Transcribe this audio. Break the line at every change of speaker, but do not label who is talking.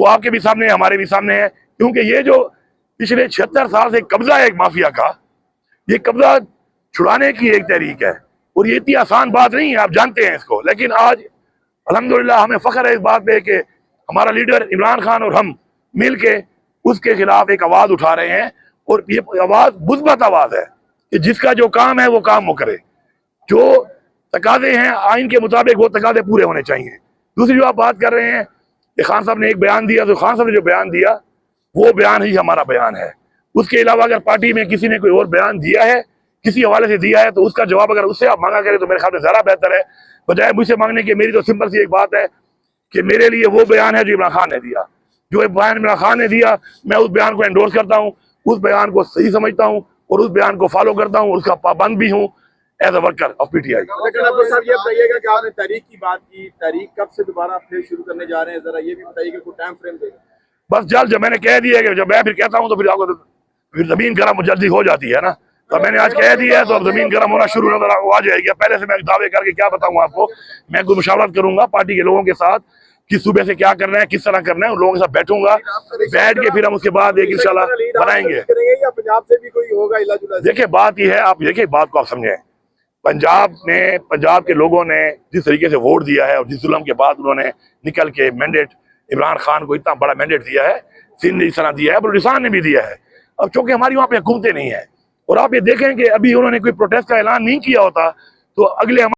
वो आपके भी सामने है, हमारे भी सामने है। क्योंकि ये जो पिछले 76 साल से कब्जा है एक माफिया का, ये कब्जा छुड़ाने की एक तहरीक है और ये इतनी आसान बात नहीं है, आप जानते हैं इसको। लेकिन आज अल्हम्दुलिल्लाह हमें फख्र है इस बात पे कि हमारा लीडर इमरान खान और हम मिल के उसके खिलाफ एक आवाज उठा रहे हैं। और ये आवाज मुस्बत आवाज है कि जिसका जो काम है वो काम वो करे, जो तकाजे हैं आइन के मुताबिक वो तकाजे पूरे होने चाहिए। दूसरी जो आप बात कर रहे हैं कि खान साहब ने एक बयान दिया, तो खान साहब ने जो बयान दिया वो बयान ही हमारा बयान है। उसके अलावा अगर पार्टी में किसी ने कोई और बयान दिया है, किसी हवाले से दिया है, तो उसका जवाब अगर उससे आप मांगा करें तो मेरे ख्याल में ज़्यादा बेहतर है, बजाय मुझसे मांगने की। मेरी तो सिंपल सी एक बात है कि मेरे लिए वो बयान है जो इमरान खान ने दिया। जो बयान इमरान खान ने दिया, मैं उस बयान को एंडोर्स करता हूँ, उस बयान को सही समझता हूँ और उस बयान को फॉलो करता हूँ, उसका पाबंद भी हूँ as a worker of PTI.
साहब ये बताइएगा कि आपने तारीख की बात की, तारीख कब से दोबारा फिर शुरू करने जा रहे हैं, जरा ये भी बताइएगा, कोई टाइम फ्रेम देगा?
बस जल्द, जब मैंने कह दिया कि जब मैं फिर कहता हूँ तो फिर आपको फिर जमीन गर्म जल्दी हो जाती है ना। तो मैंने आज कह दिया है तो अब जमीन गर्म होना शुरू नजर आ जाएगी। पहले से मैं दावे करके क्या बताऊँ आपको, मैं कोई मुशावरत करूंगा पार्टी के लोगों के साथ कि सुबह से क्या करना है, किस तरह करना है, उन लोगों के साथ बैठूंगा, बैठ के फिर हम उसके बाद एक इंशाल्लाह बनाएंगे।
या पंजाब से भी कोई होगा इलाजुला?
देखिए बात यह है, आप देखिए बात को आप समझें, पंजाब के लोगों ने जिस तरीके से वोट दिया है और जिस जुल्म के बाद उन्होंने निकल के मैंडेट इमरान खान को इतना बड़ा मैंडेट दिया है, सिंध ने इस तरह दिया है, बलूचिस्तान ने भी दिया है। अब चूंकि हमारी वहाँ पे हुकूमतें नहीं है और आप ये देखें कि अभी उन्होंने कोई प्रोटेस्ट का ऐलान नहीं किया होता तो अगले